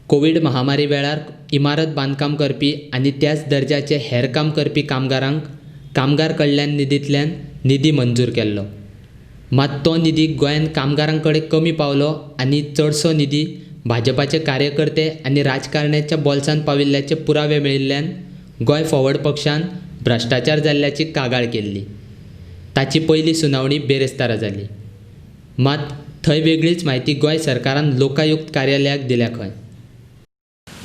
Covid महामारी वेळार इमारत बांदकाम करपी आनी त्याच दर्जाचे हेर काम करपी कामगारांक कामगार कल्याण निधींतल्यान निधी मंजूर केल्लो. मात तो निधी गोंयांत कामगारां कडेन कमी पावलो आनी चडसो निधी भाजपाचे कार्यकर्ते आनी राजकारण्याच्या बोल्सांत पाविल्ल्याचे पुरावे मेळिल्ल्यान गोंय फॉरवर्ड पक्षान भ्रश्टाचार जाल्ल्याची कागाळ केल्ली. ताची पयली सुनावणी बेरेस्तारा जाली. मात थंय वेगळीच म्हायती गोंय सरकारान लोकायुक्त कार्यालयाक दिल्या खंय.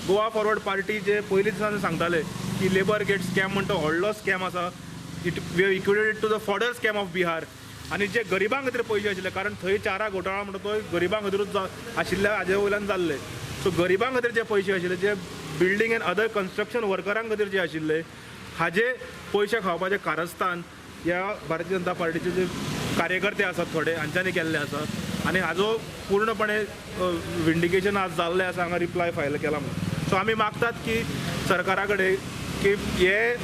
गोवा फॉरवर्ड पार्टी जे पयलीं दिसान सांगताले की लेबर गेट स्कॅम म्हणटा व्हडलो स्कॅम आसा, it we have equated to the fodder scam of Bihar. आनी जे गरिबां खातीर पयशे आशिल्ले, कारण थंय चारा घोटाळा म्हणटा तो गरिबां खातीरूच आशिल्ल्या हाजे वयल्यान जाल्ले. सो गरिबां खातीर जे पयशे आशिल्ले, जे बिल्डींग एंड अदर कन्स्ट्रक्शन वर्करां खातीर जे आशिल्ले, हाजे पयशे खावपाचें कारस्थान ह्या भारतीय जनता पार्टीचे जे कार्यकर्ते आसात थोडे हांच्यांनी केल्ले आसा. आनी हाजो पूर्णपणे विंडिकेशन आज जाल्लें आसा. हांगा रिप्लाय फायल केला म्हणून. सो आमी मागतात की सरकारा कडेन की हे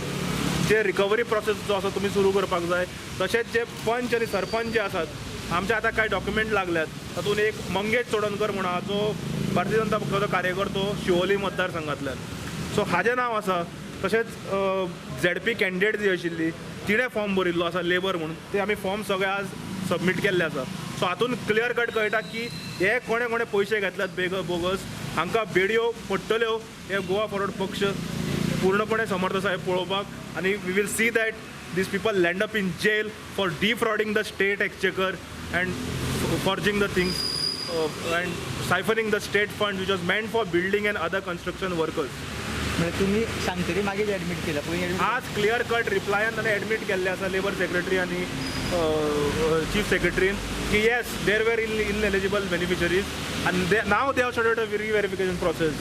जे रिकवरी प्रोसेस जो आसा तुमी सुरू करपाक जाय. तशेंच जे पंच आनी सरपंच जे आसात, आमचे आतां कांय डॉक्युमेंट लागल्यात. तातूंत एक मंगेश चोडणकर म्हणून आहा जो भारतीय जनता पक्षाचो कार्यकर्तो शिवोली मतदारसंघांतल्यान. सो हाजें नांव आसा. तशेंच झेडपी कॅन्डिडेट जी आशिल्ली तिणें फॉर्म भरिल्लो आसा लेबर म्हणून. ते आमी फॉर्म सगळे आज सबमीट केल्ले आसा. सो हातूंत क्लियर कट कळटा की हे कोणे कोणे पयशे घेतल्यात बोगस, हांकां बेडयो पडटल्यो. हे गोवा फॉरवर्ड पक्ष पूर्णपणे समर्थ आसा हे पळोवपाक. आनी we will see that these people land up in jail for defrauding the state exchequer and forging the things and siphoning the state funds which was meant for building and other construction workers. म्हणजे तुम्ही सांगतरी मागीर admit केला पयलीं आज clear cut रिप्लायान ताणें admit केल्ले आसा labour secretary आनी चीफ सेक्रेटरीन की yes there were ineligible beneficiaries आनी now they have started a reverification process.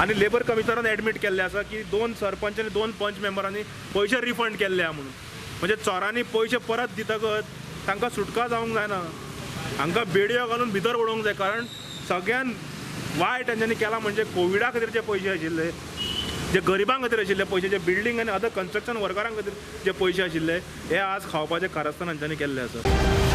आनी लेबर कमिशनरान एडमिट केल्ले आसा की 2 सरपंच आनी 2 पंच मेंबरांनी पयशे रिफंड केल्ले आहा म्हणून. म्हणजे चोरांनी पयशे परत दितकच तांकां सुटका जावंक जायना, हांकां बेडयो घालून भितर उडोवंक जाय. कारण सगळ्यान वायट तांच्यांनी केलां म्हणजे कोविडा खातीर जे पयशे आशिल्ले, जे गरिबां खातीर आशिल्ले पयशे, जे बिल्डींग आनी अदर कन्स्ट्रक्शन वर्करां खातीर जे पयशे आशिल्ले, हे आज खावपाचें कारस्थान हांच्यांनी केल्लें आसा.